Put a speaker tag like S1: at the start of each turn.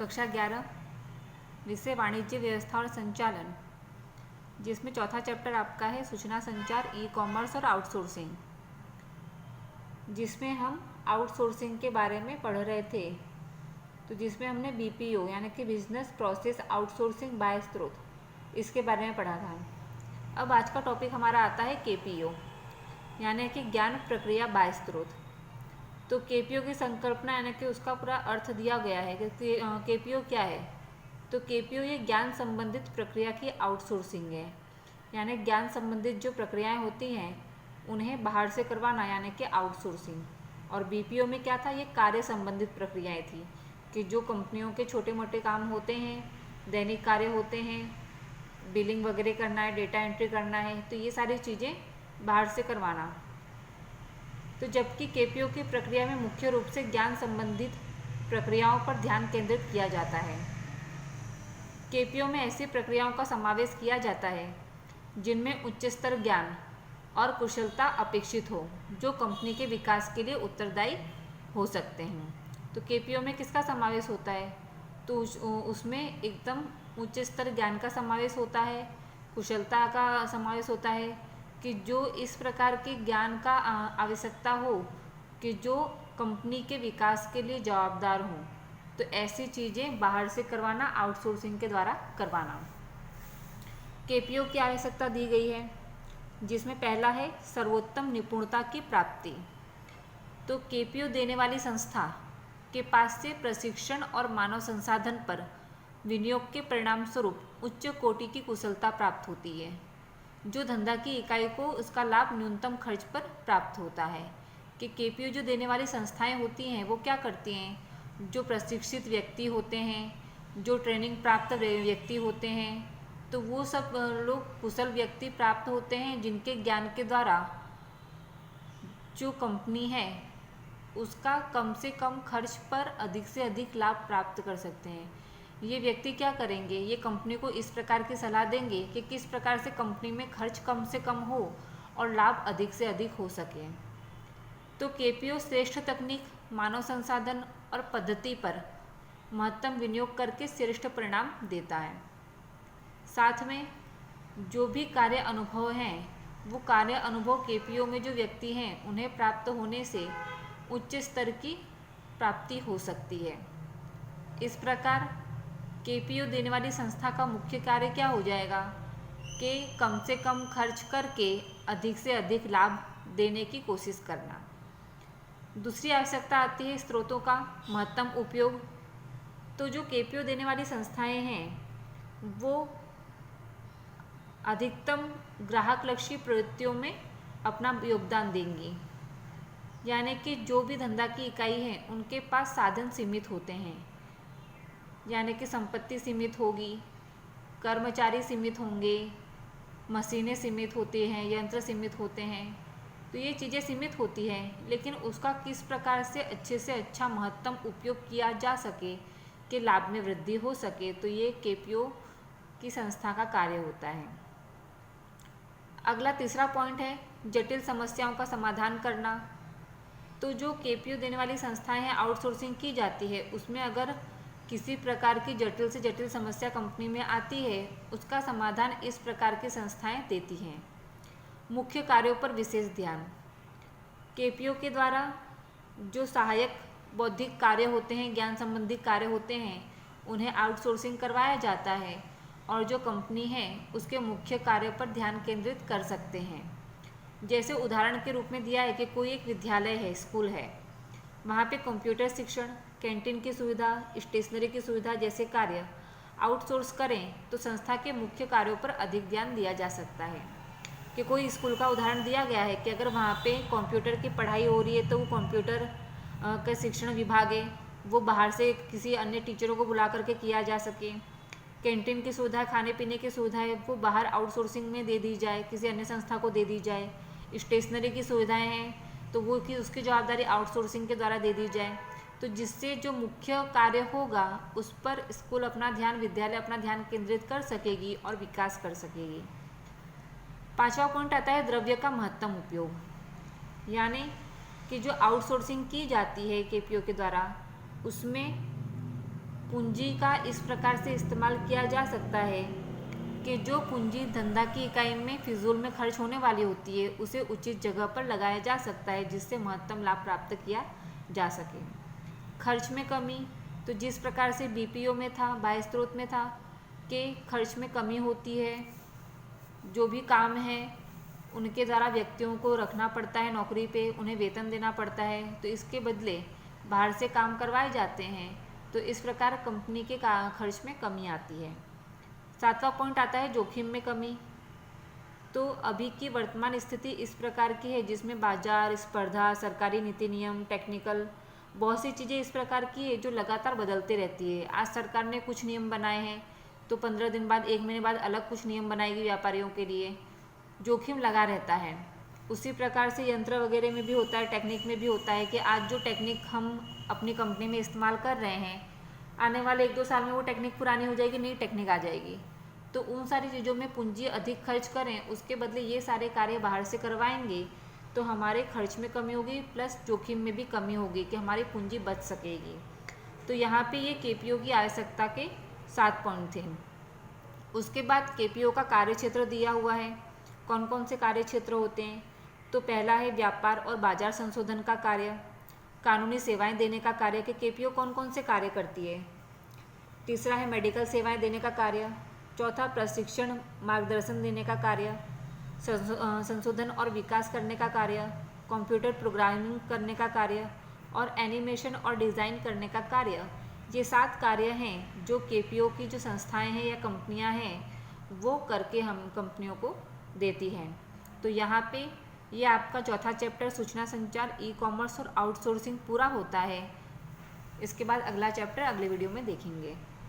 S1: कक्षा 11 विषय वाणिज्य व्यवस्था और संचालन, जिसमें चौथा चैप्टर आपका है सूचना संचार, ई कॉमर्स और आउटसोर्सिंग, जिसमें हम आउटसोर्सिंग के बारे में पढ़ रहे थे। तो जिसमें हमने बीपीओ यानी कि बिजनेस प्रोसेस आउटसोर्सिंग बाय स्रोत, इसके बारे में पढ़ा था। अब आज का टॉपिक हमारा आता है केपीओ यानी कि ज्ञान प्रक्रिया बाय स्रोत। तो केपीओ की संकल्पना यानी कि उसका पूरा अर्थ दिया गया है कि केपीओ क्या है। तो केपीओ ये ज्ञान संबंधित प्रक्रिया की आउटसोर्सिंग है, यानी ज्ञान संबंधित जो प्रक्रियाएं होती हैं उन्हें बाहर से करवाना यानी कि आउटसोर्सिंग। और बीपीओ में क्या था, ये कार्य संबंधित प्रक्रियाएं थी कि जो कंपनियों के छोटे मोटे काम होते हैं, दैनिक कार्य होते हैं, बिलिंग वगैरह करना है, डेटा एंट्री करना है, तो ये सारी चीज़ें बाहर से करवाना। तो जबकि केपीओ की प्रक्रिया में मुख्य रूप से ज्ञान संबंधित प्रक्रियाओं पर ध्यान केंद्रित किया जाता है। केपीओ में ऐसी प्रक्रियाओं का समावेश किया जाता है जिनमें उच्च स्तर ज्ञान और कुशलता अपेक्षित हो, जो कंपनी के विकास के लिए उत्तरदायी हो सकते हैं। तो केपीओ में किसका समावेश होता है, तो उसमें एकदम उच्च स्तर ज्ञान का समावेश होता है, कुशलता का समावेश होता है कि जो इस प्रकार के ज्ञान का आवश्यकता हो कि जो कंपनी के विकास के लिए जवाबदार हों। तो ऐसी चीज़ें बाहर से करवाना, आउटसोर्सिंग के द्वारा करवाना। केपीओ की आवश्यकता दी गई है, जिसमें पहला है सर्वोत्तम निपुणता की प्राप्ति। तो केपीओ देने वाली संस्था के पास से प्रशिक्षण और मानव संसाधन पर विनियोग के परिणाम स्वरूप उच्च कोटि की कुशलता प्राप्त होती है, जो धंधा की इकाई को उसका लाभ न्यूनतम खर्च पर प्राप्त होता है। कि केपीओ जो देने वाली संस्थाएं होती हैं वो क्या करती हैं, जो प्रशिक्षित व्यक्ति होते हैं, जो ट्रेनिंग प्राप्त व्यक्ति होते हैं, तो वो सब लोग कुशल व्यक्ति प्राप्त होते हैं जिनके ज्ञान के द्वारा जो कंपनी है उसका कम से कम खर्च पर अधिक से अधिक लाभ प्राप्त कर सकते हैं। ये व्यक्ति क्या करेंगे, ये कंपनी को इस प्रकार की सलाह देंगे कि किस प्रकार से कंपनी में खर्च कम से कम हो और लाभ अधिक से अधिक हो सके। तो केपीओ श्रेष्ठ तकनीक, मानव संसाधन और पद्धति पर महत्तम विनियोग करके श्रेष्ठ परिणाम देता है। साथ में जो भी कार्य अनुभव हैं, वो कार्य अनुभव केपीओ में जो व्यक्ति हैं उन्हें प्राप्त होने से उच्च स्तर की प्राप्ति हो सकती है। इस प्रकार केपीओ देने वाली संस्था का मुख्य कार्य क्या हो जाएगा कि कम से कम खर्च करके अधिक से अधिक लाभ देने की कोशिश करना। दूसरी आवश्यकता आती है स्रोतों का महत्तम उपयोग। तो जो केपीओ देने वाली संस्थाएं हैं वो अधिकतम ग्राहक लक्षी प्रवृत्तियों में अपना योगदान देंगी, यानी कि जो भी धंधा की इकाई है उनके पास साधन सीमित होते हैं, यानी कि संपत्ति सीमित होगी, कर्मचारी सीमित होंगे, मशीनें सीमित होती हैं, यंत्र सीमित होते हैं। तो ये चीज़ें सीमित होती हैं, लेकिन उसका किस प्रकार से अच्छे से अच्छा महत्तम उपयोग किया जा सके कि लाभ में वृद्धि हो सके, तो ये केपीओ की संस्था का कार्य होता है। अगला तीसरा पॉइंट है जटिल समस्याओं का समाधान करना। तो जो केपीओ देने वाली संस्थाएं हैं, आउटसोर्सिंग की जाती है, उसमें अगर किसी प्रकार की जटिल से जटिल समस्या कंपनी में आती है, उसका समाधान इस प्रकार की संस्थाएं देती हैं। मुख्य कार्यों पर विशेष ध्यान। केपीओ के द्वारा जो सहायक बौद्धिक कार्य होते हैं, ज्ञान संबंधी कार्य होते हैं, उन्हें आउटसोर्सिंग करवाया जाता है और जो कंपनी है उसके मुख्य कार्य पर ध्यान केंद्रित कर सकते हैं। जैसे उदाहरण के रूप में दिया है कि कोई एक विद्यालय है, स्कूल है, वहाँ पे कंप्यूटर शिक्षण, कैंटीन की सुविधा, स्टेशनरी की सुविधा जैसे कार्य आउटसोर्स करें तो संस्था के मुख्य कार्यों पर अधिक ध्यान दिया जा सकता है। कि कोई स्कूल का उदाहरण दिया गया है कि अगर वहाँ पे कंप्यूटर की पढ़ाई हो रही है तो वो कंप्यूटर का शिक्षण विभाग है, वो बाहर से किसी अन्य टीचरों को बुला करके किया जा सके। कैंटीन की सुविधा, खाने पीने की सुविधा है, वो बाहर आउटसोर्सिंग में दे दी जाए, किसी अन्य संस्था को दे दी जाए। स्टेशनरी की सुविधाएँ हैं तो वो की उसकी जवाबदारी आउटसोर्सिंग के द्वारा दे दी जाए। तो जिससे जो मुख्य कार्य होगा उस पर स्कूल अपना ध्यान, विद्यालय अपना ध्यान केंद्रित कर सकेगी और विकास कर सकेगी। पांचवा पॉइंट आता है द्रव्य का महत्तम उपयोग, यानी कि जो आउटसोर्सिंग की जाती है केपीओ के द्वारा उसमें पूंजी का इस प्रकार से इस्तेमाल किया जा सकता है कि जो पूंजी धंधा की इकाई में फिजूल में खर्च होने वाली होती है उसे उचित जगह पर लगाया जा सकता है जिससे महत्तम लाभ प्राप्त किया जा सके। खर्च में कमी, तो जिस प्रकार से बीपीओ में था, बाह्य स्रोत में था कि खर्च में कमी होती है, जो भी काम है उनके द्वारा व्यक्तियों को रखना पड़ता है नौकरी पे, उन्हें वेतन देना पड़ता है, तो इसके बदले बाहर से काम करवाए जाते हैं, तो इस प्रकार कंपनी के खर्च में कमी आती है। 7वां पॉइंट आता है जोखिम में कमी। तो अभी की वर्तमान स्थिति इस प्रकार की है जिसमें बाजार, स्पर्धा, सरकारी नीति नियम, टेक्निकल बहुत सी चीज़ें इस प्रकार की है जो लगातार बदलती रहती है। आज सरकार ने कुछ नियम बनाए हैं तो 15 दिन बाद, 1 महीने बाद अलग कुछ नियम बनाएगी व्यापारियों के लिए। जोखिम लगा रहता है। उसी प्रकार से यंत्र वगैरह में भी होता है, टेक्निक में भी होता है कि आज जो टेक्निक हम अपनी कंपनी में इस्तेमाल कर रहे हैं, आने वाले 1-2 साल में वो टेक्निक पुरानी हो जाएगी, नई टेक्निक आ जाएगी। तो उन सारी चीज़ों में पूंजी अधिक खर्च करें, उसके बदले ये सारे कार्य बाहर से करवाएंगे तो हमारे खर्च में कमी होगी, प्लस जोखिम में भी कमी होगी कि हमारी पूंजी बच सकेगी। तो यहाँ पे ये केपीओ की आवश्यकता के 7 पॉइंट थे। उसके बाद केपीओ का कार्य क्षेत्र दिया हुआ है। कौन कौन से कार्य क्षेत्र होते हैं? तो पहला है व्यापार और बाजार संशोधन का कार्य, कानूनी सेवाएं देने का कार्य कि केपीओ कौन कौन से कार्य करती है। तीसरा है मेडिकल सेवाएं देने का कार्य। चौथा प्रशिक्षण मार्गदर्शन देने का कार्य, संशोधन और विकास करने का कार्य, कंप्यूटर प्रोग्रामिंग करने का कार्य और एनिमेशन और डिज़ाइन करने का कार्य। ये 7 कार्य हैं जो केपीओ की जो संस्थाएं हैं या कंपनियां हैं वो करके हम कंपनियों को देती हैं। तो यहाँ पे ये आपका चौथा चैप्टर सूचना संचार, ई कॉमर्स और आउटसोर्सिंग पूरा होता है। इसके बाद अगला चैप्टर अगले वीडियो में देखेंगे।